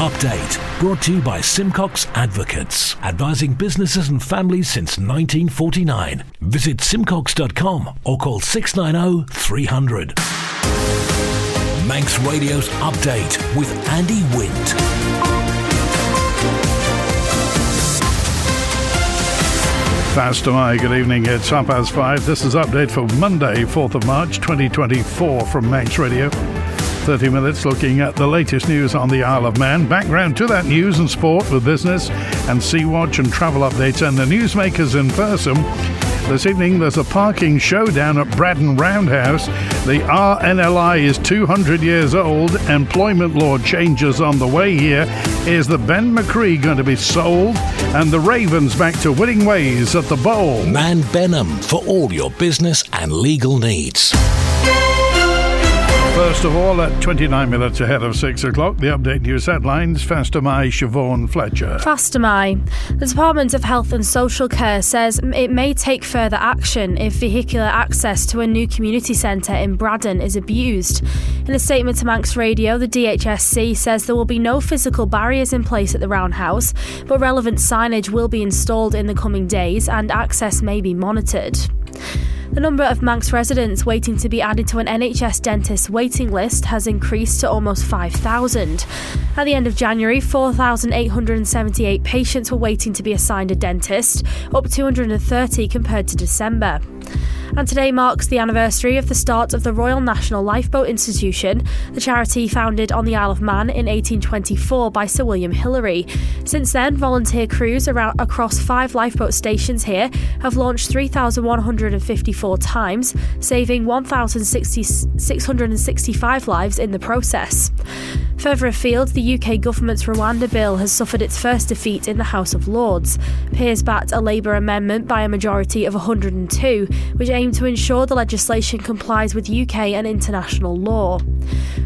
Update, brought to you by Simcox Advocates, advising businesses and families since 1949. Visit simcox.com or call 690 300. Manx Radio's Update with Andy Wint. Faster Mai, good evening. It's 5:30. This is Update for Monday, 4th of March 2024 from Manx Radio. 30 minutes looking at the latest news on the Isle of Man. Background to that news and sport with business and Sea Watch and travel updates and the newsmakers in person. This evening there's a parking showdown at Braddan Roundhouse. The RNLI is 200 years old. Employment law changes on the way here. Is the Ben My Chree going to be sold? And the Ravens back to winning ways at the Bowl. Man Benham for all your business and legal needs. First of all, at 29 minutes ahead of 6 o'clock, the Update News headlines. Faster Mai, Siobhan Fletcher. Faster Mai. The Department of Health and Social Care says it may take further action if vehicular access to a new community centre in Braddan is abused. In a statement to Manx Radio, the DHSC says there will be no physical barriers in place at the Roundhouse, but relevant signage will be installed in the coming days and access may be monitored. The number of Manx residents waiting to be added to an NHS dentist waiting list has increased to almost 5,000. At the end of January, 4,878 patients were waiting to be assigned a dentist, up 230 compared to December. And today marks the anniversary of the start of the Royal National Lifeboat Institution, the charity founded on the Isle of Man in 1824 by Sir William Hillary. Since then, volunteer crews across 5 lifeboat stations here have launched 3,154 times, saving 1,665 lives in the process. Further afield, the UK government's Rwanda bill has suffered its first defeat in the House of Lords. Peers backed a Labour amendment by a majority of 102, which aimed to ensure the legislation complies with UK and international law.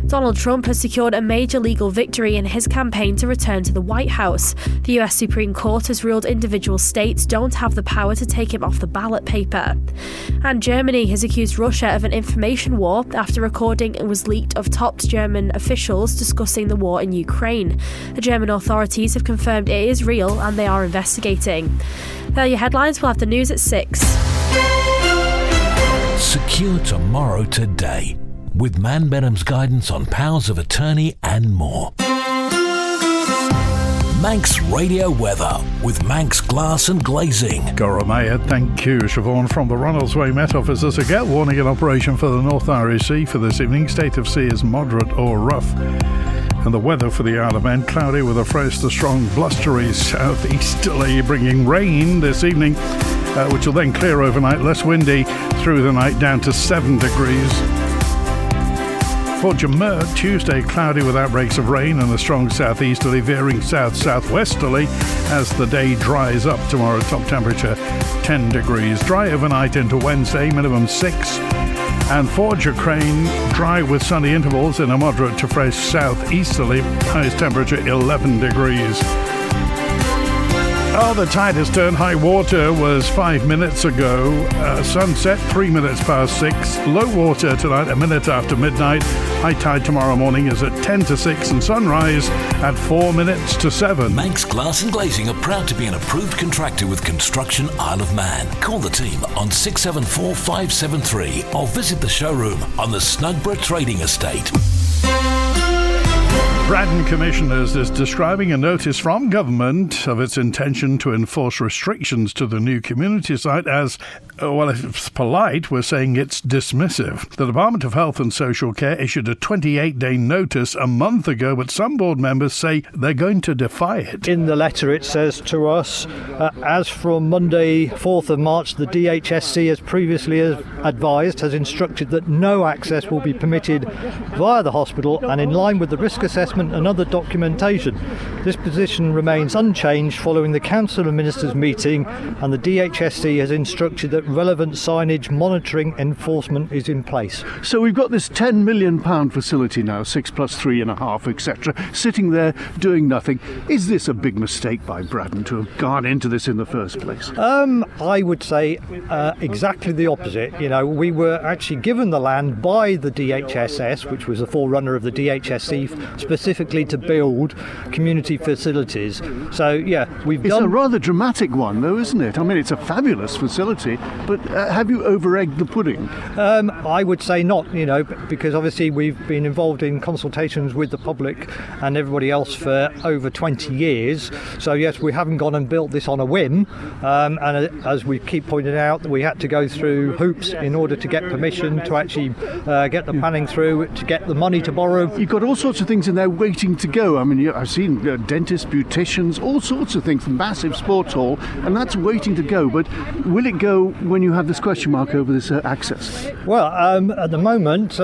Donald Trump has secured a major legal victory in his campaign to return to the White House. The US Supreme Court has ruled individual states don't have the power to take him off the ballot paper. And Germany has accused Russia of an information war after recording was leaked of top German officials discussing the war in Ukraine. The German authorities have confirmed it is real and they are investigating. There are your headlines. We'll have the news at 6. Secure tomorrow today with Man Benham's guidance on powers of attorney and more. Manx Radio Weather with Manx Glass and Glazing. Goromaya, thank you. Siobhan from the Ronaldsway Met Office. There's a gale warning in operation for the North Irish Sea for this evening. State of sea is moderate or rough. And the weather for the Isle of Man, cloudy with a fresh to strong blustery southeasterly, bringing rain this evening, which will then clear overnight, less windy through the night, down to 7 degrees. For Jamur, Tuesday, cloudy with outbreaks of rain and a strong southeasterly, veering south-southwesterly as the day dries up tomorrow. Top temperature 10 degrees. Dry overnight into Wednesday, minimum 6. And for Ukraine, dry with sunny intervals in a moderate to fresh southeasterly, highest temperature 11 degrees. Oh, the tide has turned. High water was 5 minutes ago. Sunset 3 minutes past 6. Low water tonight, a minute after midnight. High tide tomorrow morning is at 10 to 6 and sunrise at 4 minutes to 7. Manx Glass and Glazing are proud to be an approved contractor with Construction Isle of Man. Call the team on 674 573 or visit the showroom on the Snugborough Trading Estate. Braddan Commissioners is describing a notice from government of its intention to enforce restrictions to the new community site as, well, if it's polite, we're saying it's dismissive. The Department of Health and Social Care issued a 28-day notice a month ago, but some board members say they're going to defy it. In the letter it says to us, as from Monday 4th of March, the DHSC, as previously advised, has instructed that no access will be permitted via the hospital and in line with the risk assessment and other documentation. This position remains unchanged following the Council of Ministers meeting, and the DHSC has instructed that relevant signage monitoring enforcement is in place. So we've got this £10 million facility now, 6 plus 3.5, etc., sitting there doing nothing. Is this a big mistake by Braddan to have gone into this in the first place? I would say exactly the opposite. You know, we were actually given the land by the DHSS, which was a forerunner of the DHSC, specifically specifically to build community facilities. So, yeah, It's a rather dramatic one, though, isn't it? I mean, it's a fabulous facility, but have you over-egged the pudding? I would say not, because obviously we've been involved in consultations with the public and everybody else for over 20 years. So, yes, we haven't gone and built this on a whim. And as we keep pointing out, we had to go through hoops in order to get permission to actually get the planning through, to get the money to borrow. You've got all sorts of things in there waiting to go. I mean, I've seen dentists, beauticians, all sorts of things, massive sports hall, and that's waiting to go. But will it go when you have this question mark over this access? Well, at the moment,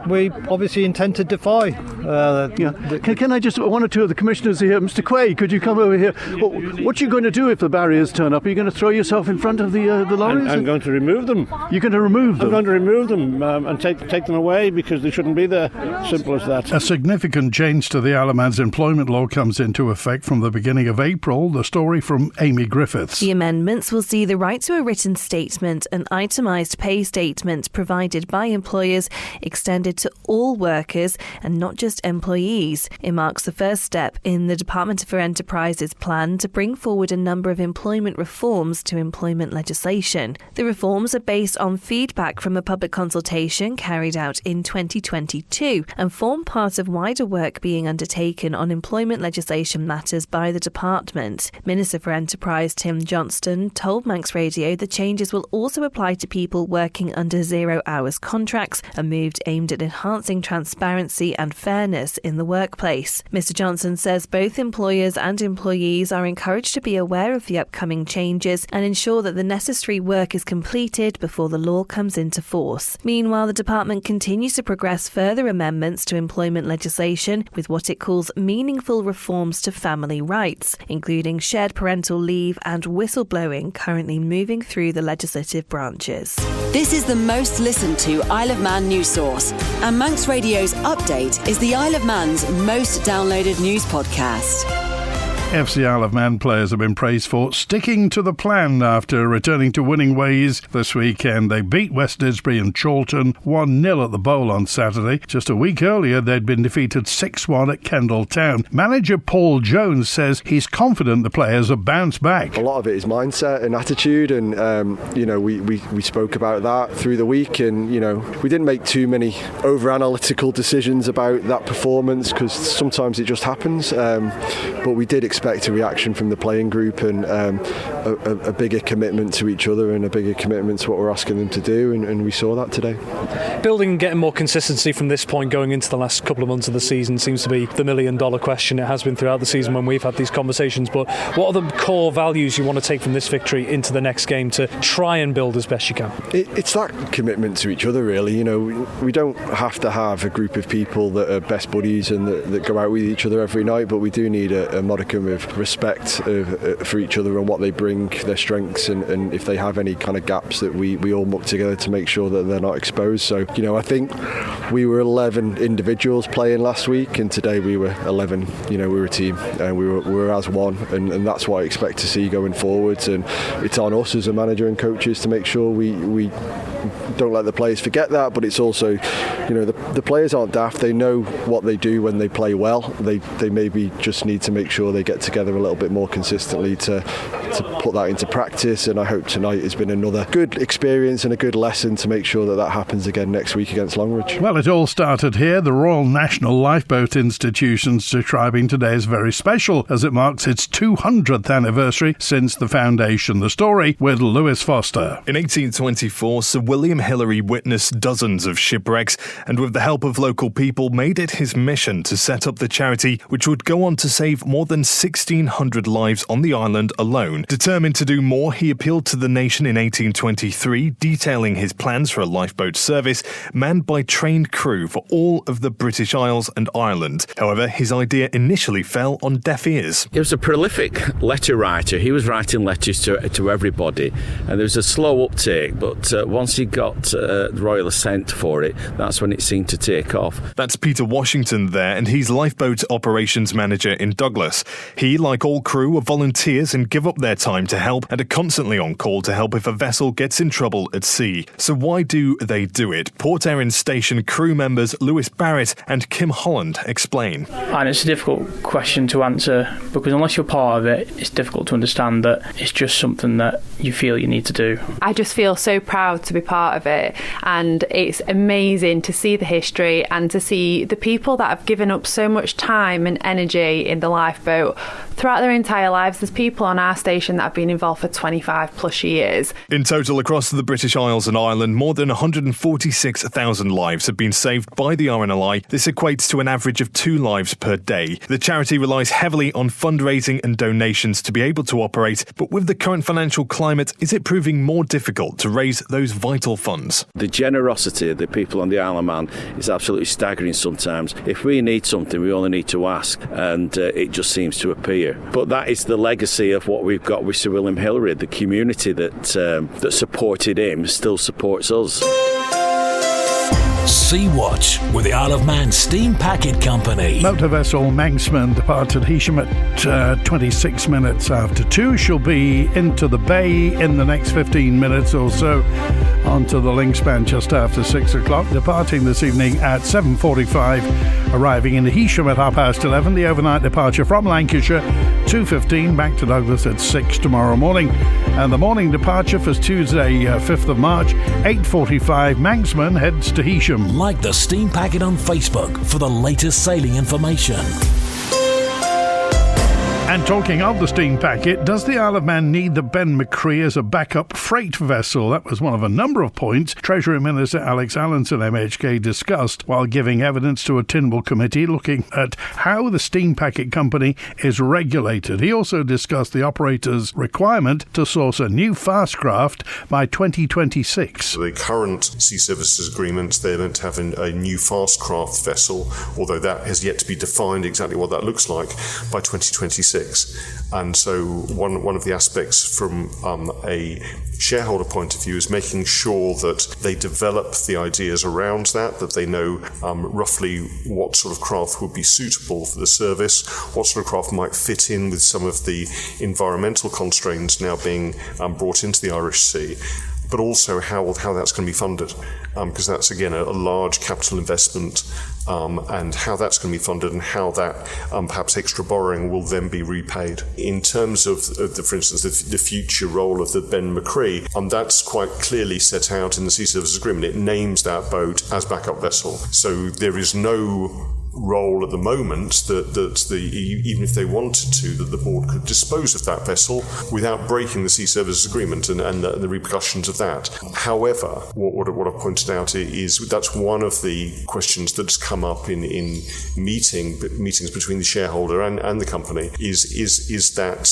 we obviously intend to defy. Can I just, one or two of the commissioners here, Mr. Quay, could you come over here? What are you going to do if the barriers turn up? Are you going to throw yourself in front of the lorries? I'm going to remove them. You're going to remove them? I'm going to remove them and take them away because they shouldn't be there. Simple as that. A significant change to the Isle of Man's employment law comes into effect from the beginning of April. The story from Amy Griffiths. The amendments will see the right to a written statement and itemised pay statement provided by employers extended to all workers and not just employees. It marks the first step in the Department for Enterprise's plan to bring forward a number of employment reforms to employment legislation. The reforms are based on feedback from a public consultation carried out in 2022 and form part of wider work being undertaken on employment legislation matters by the department. Minister for Enterprise Tim Johnston told Manx Radio the changes will also apply to people working under 0 hours contracts, a move aimed at enhancing transparency and fairness in the workplace. Mr Johnson says both employers and employees are encouraged to be aware of the upcoming changes and ensure that the necessary work is completed before the law comes into force. Meanwhile, the department continues to progress further amendments to employment legislation with what it calls meaningful reforms to family rights, including shared parental leave and whistleblowing, currently moving through the legislative branches. This is the most listened to Isle of Man news source, and Manx Radio's Update is the Isle of Man's most downloaded news podcast. FC Isle of Man players have been praised for sticking to the plan after returning to winning ways this weekend. They beat West Didsbury and Chorlton 1-0 at the Bowl on Saturday. Just a week earlier, they'd been defeated 6-1 at Kendal Town. Manager Paul Jones says he's confident the players have bounced back. A lot of it is mindset and attitude, and we spoke about that through the week, and we didn't make too many over-analytical decisions about that performance because sometimes it just happens, but we did expect a reaction from the playing group and a bigger commitment to each other and a bigger commitment to what we're asking them to do, and we saw that today. Building and getting more consistency from this point going into the last couple of months of the season seems to be the million-dollar question. It has been throughout the season when we've had these conversations, but what are the core values you want to take from this victory into the next game to try and build as best you can? It's that commitment to each other, really. We don't have to have a group of people that are best buddies and that go out with each other every night, but we do need a modicum of respect for each other and what they bring, their strengths, and if they have any kind of gaps that we all muck together to make sure that they're not exposed. So, I think we were 11 individuals playing last week, and today we were 11. We were a team, and we were as one, and that's what I expect to see going forwards. And it's on us as a manager and coaches to make sure we don't let the players forget that, but it's also, the players aren't daft. They know what they do when they play well. They maybe just need to make sure they get together a little bit more consistently to put that into practice, and I hope tonight has been another good experience and a good lesson to make sure that happens again next week against Longridge. Well, it all started here. The Royal National Lifeboat Institution's describing today as very special as it marks its 200th anniversary since the foundation. The story with Lewis Foster. In 1824, Sir William Hillary witnessed dozens of shipwrecks and with the help of local people made it his mission to set up the charity, which would go on to save more than 1,600 lives on the island alone. Determined to do more, he appealed to the nation in 1823, detailing his plans for a lifeboat service manned by trained crew for all of the British Isles and Ireland. However, his idea initially fell on deaf ears. He was a prolific letter writer. He was writing letters to everybody, and there was a slow uptake, but once he got got the royal assent for it, that's when it seemed to take off. That's Peter Washington there, and he's lifeboat operations manager in Douglas. He, like all crew, are volunteers and give up their time to help and are constantly on call to help if a vessel gets in trouble at sea. So why do they do it? Port Erin Station crew members Lewis Barrett and Kim Holland explain. And it's a difficult question to answer because unless you're part of it, it's difficult to understand that it's just something that you feel you need to do. I just feel so proud to be part of it, and it's amazing to see the history and to see the people that have given up so much time and energy in the lifeboat throughout their entire lives. There's people on our station that have been involved for 25 plus years. In total, across the British Isles and Ireland, more than 146,000 lives have been saved by the RNLI. This equates to an average of 2 lives per day. The charity relies heavily on fundraising and donations to be able to operate, but with the current financial climate, is it proving more difficult to raise those vital funds? The generosity of the people on the Isle of Man is absolutely staggering sometimes. If we need something, we only need to ask, and it just seems to appear. But that is the legacy of what we've got with Sir William Hillary. The community that supported him still supports us. Sea Watch with the Isle of Man Steam Packet Company. Motor vessel Manxman departed Heysham at 26 minutes after 2. She'll be into the bay in the next 15 minutes or so. Onto the Linkspan just after 6 o'clock, departing this evening at 7:45, arriving in Heysham at 11:30. The overnight departure from Lancashire, 2:15, back to Douglas at 6 tomorrow morning. And the morning departure for Tuesday, 5th of March, 8:45, Manxman heads to Heysham. Like the Steam Packet on Facebook for the latest sailing information. And talking of the steam packet, does the Isle of Man need the Ben My Chree as a backup freight vessel? That was one of a number of points Treasury Minister Alex Allenson MHK discussed while giving evidence to a Tynwald committee looking at how the steam packet company is regulated. He also discussed the operator's requirement to source a new fast craft by 2026. The current sea services agreement, they're meant to have a new fast craft vessel, although that has yet to be defined exactly what that looks like, by 2026. And so one of the aspects from a shareholder point of view is making sure that they develop the ideas around that they know roughly what sort of craft would be suitable for the service, what sort of craft might fit in with some of the environmental constraints now being brought into the Irish Sea, but also how that's going to be funded, because that's again a large capital investment, and how that's going to be funded and how that perhaps extra borrowing will then be repaid. In terms of for instance, the future role of the Ben My Chree, that's quite clearly set out in the Sea Services Agreement. It names that boat as backup vessel, so there is no role at the moment that even if they wanted to, that the board could dispose of that vessel without breaking the Sea Services Agreement and the repercussions of that. However, what I've pointed out is that's one of the questions that's come up in meetings between the shareholder and the company is that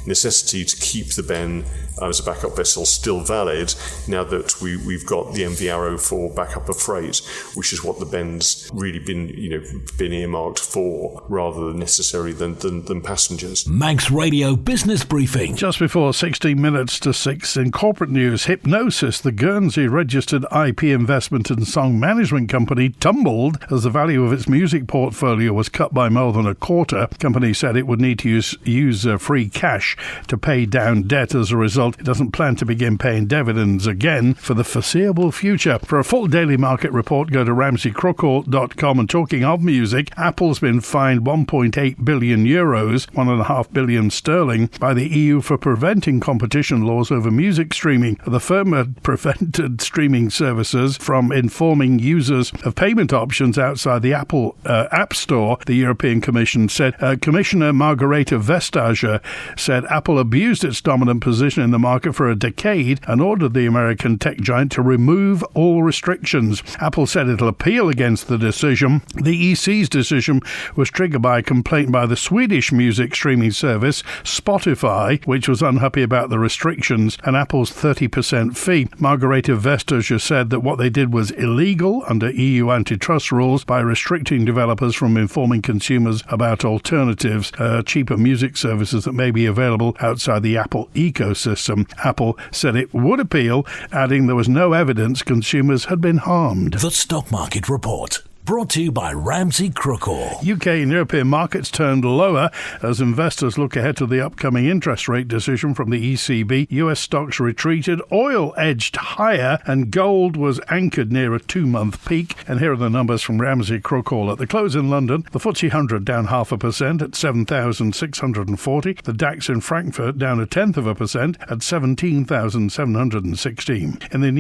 necessity to keep the Ben as a backup vessel still valid now that we've got the MV Arrow for backup of freight, which is what the Ben's really been earmarked for, rather than necessary than passengers. Manx Radio Business Briefing. Just before 16 minutes to 6 in corporate news, Hypnosis, the Guernsey-registered IP investment and song management company, tumbled as the value of its music portfolio was cut by more than a quarter. The company said it would need to use free cash to pay down debt. As a result, it doesn't plan to begin paying dividends again for the foreseeable future. For a full daily market report, go to ramseycrookall.com. And talking of music, Apple's been fined €1.8 billion, €1.5 billion sterling, by the EU for preventing competition laws over music streaming. The firm had prevented streaming services from informing users of payment options outside the Apple App Store. The European Commission said Commissioner Margareta Vestager said Apple abused its dominant position in the market for a decade and ordered the American tech giant to remove all restrictions. Apple said it'll appeal against the decision. The EC's decision was triggered by a complaint by the Swedish music streaming service Spotify, which was unhappy about the restrictions and Apple's 30% fee. Margareta Vestager said that what they did was illegal under EU antitrust rules by restricting developers from informing consumers about alternatives, cheaper music services that may be available outside the Apple ecosystem. Apple said it would appeal, adding there was no evidence consumers had been harmed. The Stock Market Report. Brought to you by Ramsey Crookall. UK and European markets turned lower as investors look ahead to the upcoming interest rate decision from the ECB. US stocks retreated, oil edged higher, and gold was anchored near a 2-month peak. And here are the numbers from Ramsey Crookall. At the close in London, the FTSE 100 down 0.5% at 7,640. The DAX in Frankfurt down 0.1% at 17,716. In the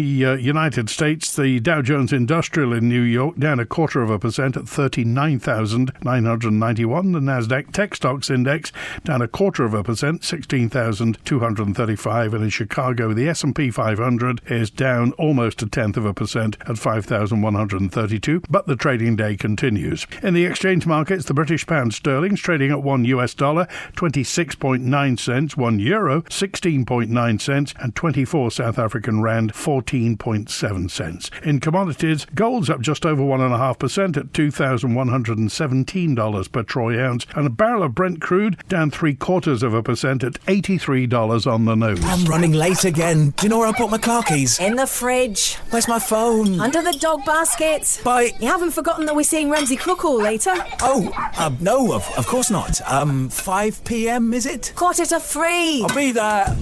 United States, the Dow Jones Industrial in New York down 0.25% at 39,991. The Nasdaq Tech Stocks Index down 0.25%, 16,235. And in Chicago, the S&P 500 is down almost 0.1% at 5,132. But the trading day continues. In the exchange markets, the British pound sterling is trading at $1 26.9 cents, €1 16.9 cents, and 24 South African rand 14.7 cents. In commodities, gold's up just over 1.5% at $2,117 per troy ounce, and a barrel of Brent crude down 0.75% at $83 on the nose. I'm running late again. Do you know where I put my car keys? In the fridge. Where's my phone? Under the dog basket. Bye. You haven't forgotten that we're seeing Ramsey Crookall later? Oh, no, of course not. 5 p.m, is it? 3:45. I'll be there.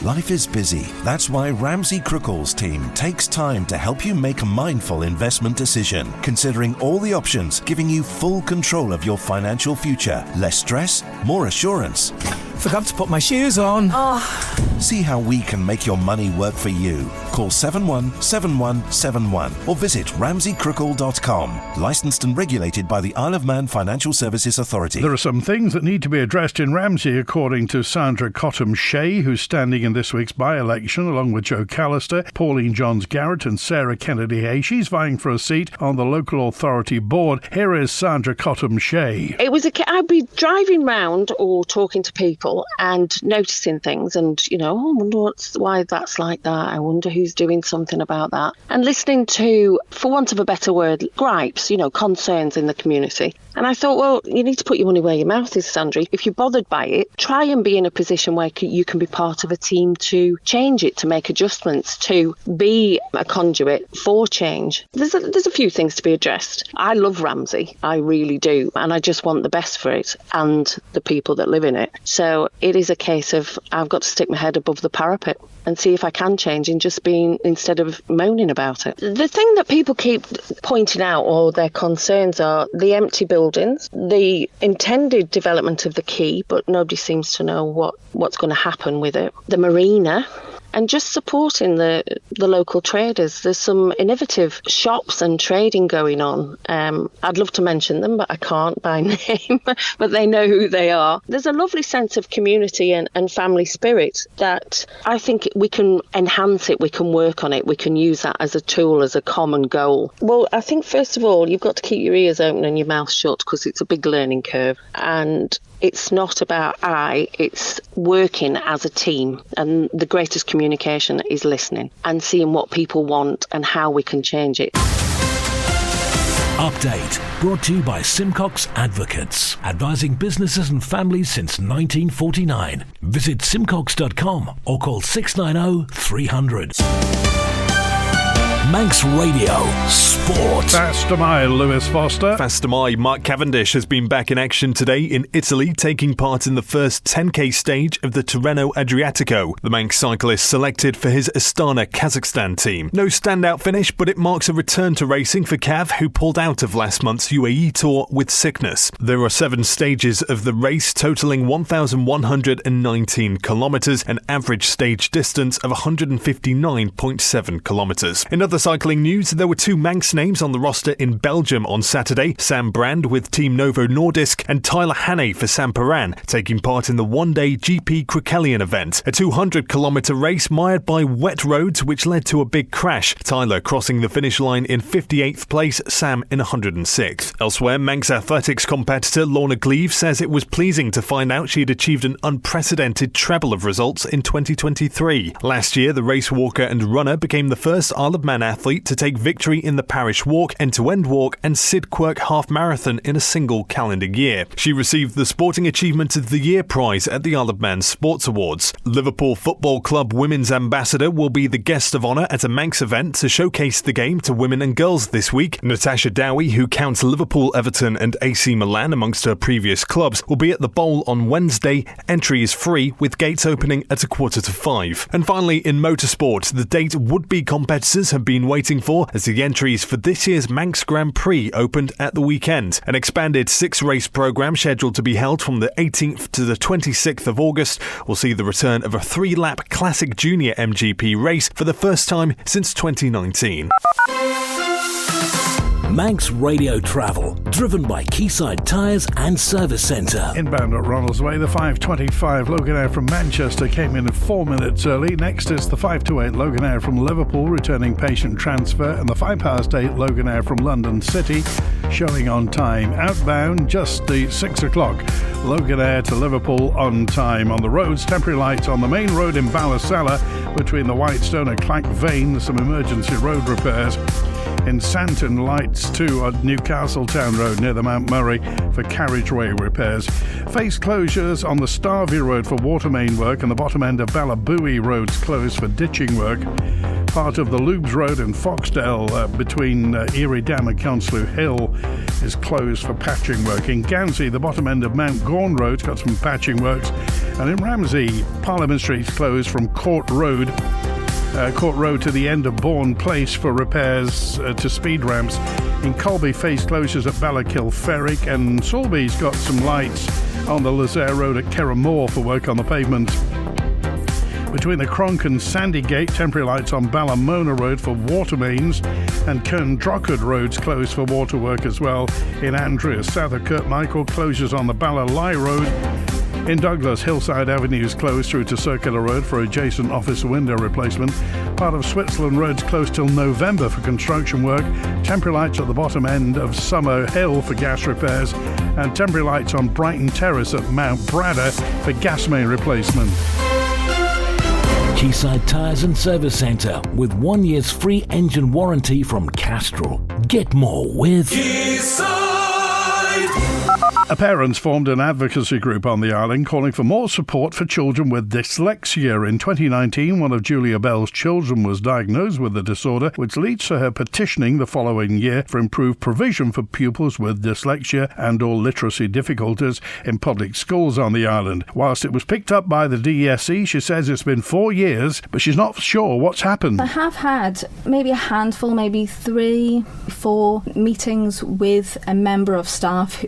Life is busy. That's why Ramsey Crookall's team takes time to help you make a mindful investment decision, considering all the options, giving you full control of your financial future. Less stress, more assurance. Forgot to put my shoes on. Oh. See how we can make your money work for you. Call 717171 or visit ramseycrookall.com. Licensed and regulated by the Isle of Man Financial Services Authority. There are some things that need to be addressed in Ramsey, according to Sandra Cottam-Shea, who's standing in this week's by-election along with Joe Callister, Pauline Johns-Garrett and Sarah Kennedy-Hay. She's vying for a seat on the local authority board. Here is Sandra Cottam-Shea. I'd be driving round or talking to people and noticing things and, I wonder why that's like that. I wonder who's doing something about that. And listening to, for want of a better word, gripes, concerns in the community. And I thought, well, you need to put your money where your mouth is, Sandra. If you're bothered by it, try and be in a position where you can be part of a team to change it, to make adjustments, to be a conduit for change. There's a few things to be addressed. I love Ramsey. I really do. And I just want the best for it and the people that live in it. So it is a case of I've got to stick my head above the parapet and see if I can change in just being, instead of moaning about it. The thing that people keep pointing out, or their concerns, are the empty buildings, the intended development of the quay, but nobody seems to know what's going to happen with it, the marina, and just supporting the local traders. There's some innovative shops and trading going on. I'd love to mention them, but I can't by name, but they know who they are. There's a lovely sense of community and family spirit that I think we can enhance it, we can work on it, we can use that as a tool, as a common goal. Well, I think first of all, you've got to keep your ears open and your mouth shut, because it's a big learning curve. And it's not about it's working as a team. And the greatest communication is listening and seeing what people want and how we can change it. Update brought to you by Simcox Advocates, advising businesses and families since 1949. Visit simcox.com or call 690 300. Manx Radio Sport. Faster Mile, Lewis Foster. Faster Mile, Mark Cavendish has been back in action today in Italy, taking part in the first 10k stage of the Tirreno Adriatico. The Manx cyclist selected for his Astana, Kazakhstan team. No standout finish, but it marks a return to racing for Cav, who pulled out of last month's UAE tour with sickness. There are 7 stages of the race, totalling 1,119 kilometres, an average stage distance of 159.7 kilometres. In other other cycling news, there were 2 Manx names on the roster in Belgium on Saturday. Sam Brand with Team Novo Nordisk and Tyler Hannay for Samparan, taking part in the one-day GP Crickhelian event, a 200-kilometre race mired by wet roads which led to a big crash. Tyler crossing the finish line in 58th place, Sam in 106th. Elsewhere, Manx athletics competitor Lorna Gleave says it was pleasing to find out she had achieved an unprecedented treble of results in 2023. Last year, the race walker and runner became the first Isle of Man athlete to take victory in the Parish Walk, End-to-End Walk and Sid Quirk Half Marathon in a single calendar year. She received the Sporting Achievement of the Year prize at the Isle of Man Sports Awards. Liverpool Football Club Women's Ambassador will be the guest of honour at a Manx event to showcase the game to women and girls this week. Natasha Dowie, who counts Liverpool, Everton and AC Milan amongst her previous clubs, will be at the Bowl on Wednesday. Entry is free, with gates opening at 4:45. And finally, in motorsport, the date would-be competitors have been waiting for as the entries for this year's Manx Grand Prix opened at the weekend. An expanded 6-race programme scheduled to be held from the 18th to the 26th of August will see the return of a 3-lap Classic Junior MGP race for the first time since 2019. Manx Radio Travel, driven by Quayside Tyres and Service Centre. Inbound at Ronaldsway, the 5:25 Loganair from Manchester came in at 4 minutes early. Next is the 5:28 Loganair from Liverpool, returning patient transfer, and the 8:05 Loganair from London City, showing on time. Outbound, just the 6 o'clock Loganair to Liverpool on time. On the roads, temporary lights on the main road in Ballasalla between the Whitestone and Clank Vane, some emergency road repairs. In Santon, lights too on Newcastle Town Road near the Mount Murray for carriageway repairs. Face closures on the Starvey Road for water main work, and the bottom end of Ballabooey Road's closed for ditching work. Part of the Lubes Road in Foxdale between Erie Dam and Counslow Hill is closed for patching work. In Guernsey, the bottom end of Mount Gorn Road's got some patching works. And in Ramsey, Parliament Street's closed from Court Road to the end of Bourne Place for repairs to speed ramps. In Colby, face closures at Ballakill Ferrick, and Solby's got some lights on the Lazaire Road at Kerramore for work on the pavement. Between the Cronk and Sandygate, temporary lights on Ballamona Road for water mains, and Kerndrockard Road's closed for water work as well. In Andreas, south of Kirkmichael, closures on the Ballalai Road. In Douglas, Hillside Avenue is closed through to Circular Road for adjacent office window replacement. Part of Switzerland Road's closed till November for construction work. Temporary lights at the bottom end of Summer Hill for gas repairs. And temporary lights on Brighton Terrace at Mount Bradda for gas main replacement. Quayside Tyres and Service Centre with 1 year's free engine warranty from Castrol. Get more with Quayside. Parents formed an advocacy group on the island calling for more support for children with dyslexia. In 2019, one of Julia Bell's children was diagnosed with the disorder, which leads to her petitioning the following year for improved provision for pupils with dyslexia and or literacy difficulties in public schools on the island. Whilst it was picked up by the DESE, she says it's been 4 years, but she's not sure what's happened. I have had maybe a handful, maybe 3-4 meetings with a member of staff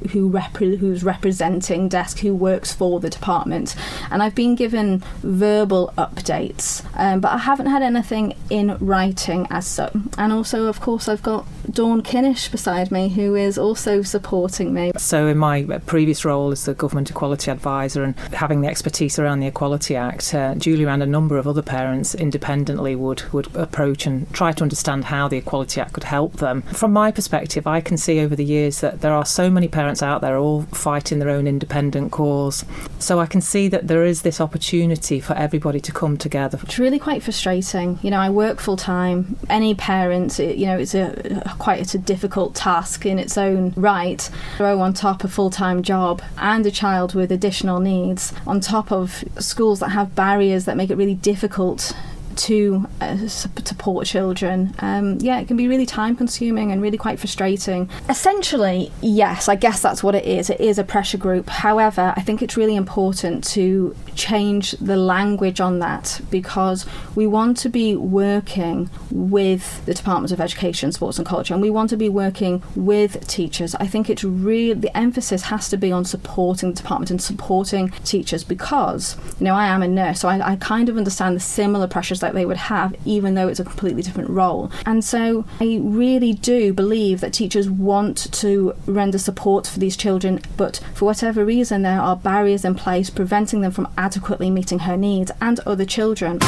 who's representing desk, who works for the department, and I've been given verbal updates, but I haven't had anything in writing as so. And also, of course, I've got Dawn Kinnish beside me, who is also supporting me. So in my previous role as the Government Equality Advisor and having the expertise around the Equality Act, Julia and a number of other parents independently would approach and try to understand how the Equality Act could help them. From my perspective, I can see over the years that there are so many parents out there all fighting their own independent cause. So I can see that there is this opportunity for everybody to come together. It's really quite frustrating. You know, I work full time. Any parent, it's a difficult task in its own right. Throw on top a full-time job and a child with additional needs, on top of schools that have barriers that make it really difficult to support children. It can be really time consuming and really quite frustrating. Essentially, yes, I guess that's what it is. It is a pressure group. However, I think it's really important to change the language on that, because we want to be working with the Department of Education, Sports and Culture, and we want to be working with teachers. I think it's really, the emphasis has to be on supporting the department and supporting teachers, because, I am a nurse, so I kind of understand the similar pressures like they would have, even though it's a completely different role. And so I really do believe that teachers want to render support for these children, but for whatever reason there are barriers in place preventing them from adequately meeting her needs and other children.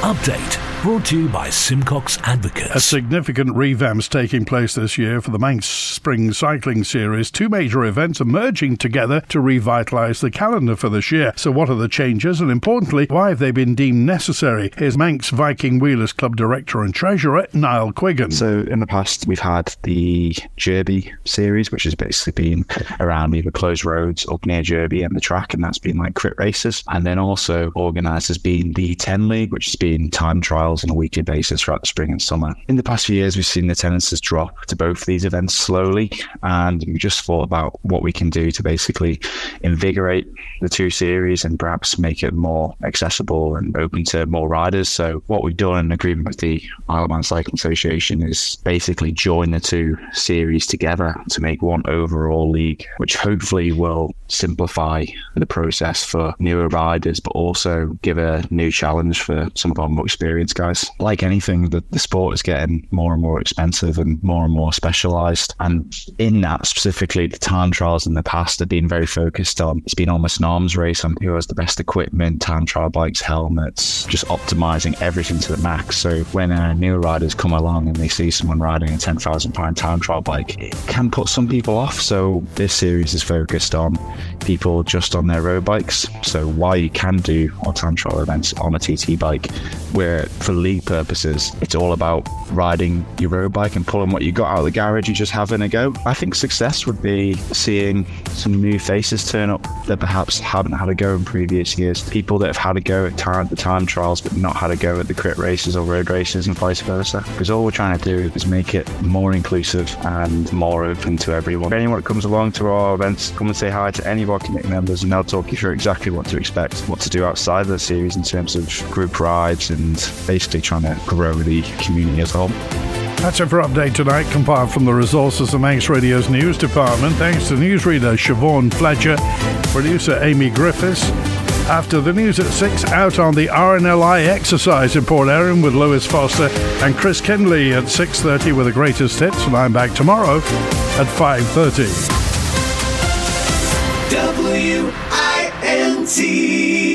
Update brought to you by Simcox Advocates. A significant revamp's taking place this year for the Manx Spring Cycling Series. 2 major events are merging together to revitalise the calendar for this year. So what are the changes, and importantly, why have they been deemed necessary? Here's Manx Viking Wheelers Club Director and Treasurer Niall Quiggin. So in the past we've had the Derby series, which has basically been around either closed roads up near Derby and the track, and that's been like crit races. And then also organised has been the 10 League, which has been time trials on a weekly basis throughout the spring and summer. In the past few years, we've seen the attendances drop to both these events slowly, and we just thought about what we can do to basically invigorate the 2 series and perhaps make it more accessible and open to more riders. So what we've done in agreement with the Isle of Man Cycling Association is basically join the 2 series together to make one overall league, which hopefully will simplify the process for newer riders, but also give a new challenge for some of our more experienced guys. Like anything, the sport is getting more and more expensive and more specialised, and in that specifically the time trials in the past have been very focused on, it's been almost an arms race on who has the best equipment, time trial bikes, helmets, just optimising everything to the max. So when new riders come along and they see someone riding a £10,000 time trial bike, it can put some people off. So this series is focused on people just on their road bikes. So while you can do our time trial events on a TT bike, where for league purposes it's all about riding your road bike and pulling what you got out of the garage and just having a go. I think success would be seeing some new faces turn up that perhaps haven't had a go in previous years, people that have had a go at the time trials but not had a go at the crit races or road races, and vice versa, because all we're trying to do is make it more inclusive and more open to everyone. If anyone that comes along to our events, come and say hi to any of our committee members and they'll talk you through exactly what to expect, what to do outside of the series in terms of group rides and basically trying to grow the community as a whole. That's it for Update tonight, compiled from the resources of Manx Radio's news department. Thanks to newsreader Siobhan Fletcher, producer Amy Griffiths. After the news at 6, out on the RNLI exercise in Port Erin with Lewis Foster and Chris Kinley at 6:30 with the greatest hits, and I'm back tomorrow at 5:30. WINT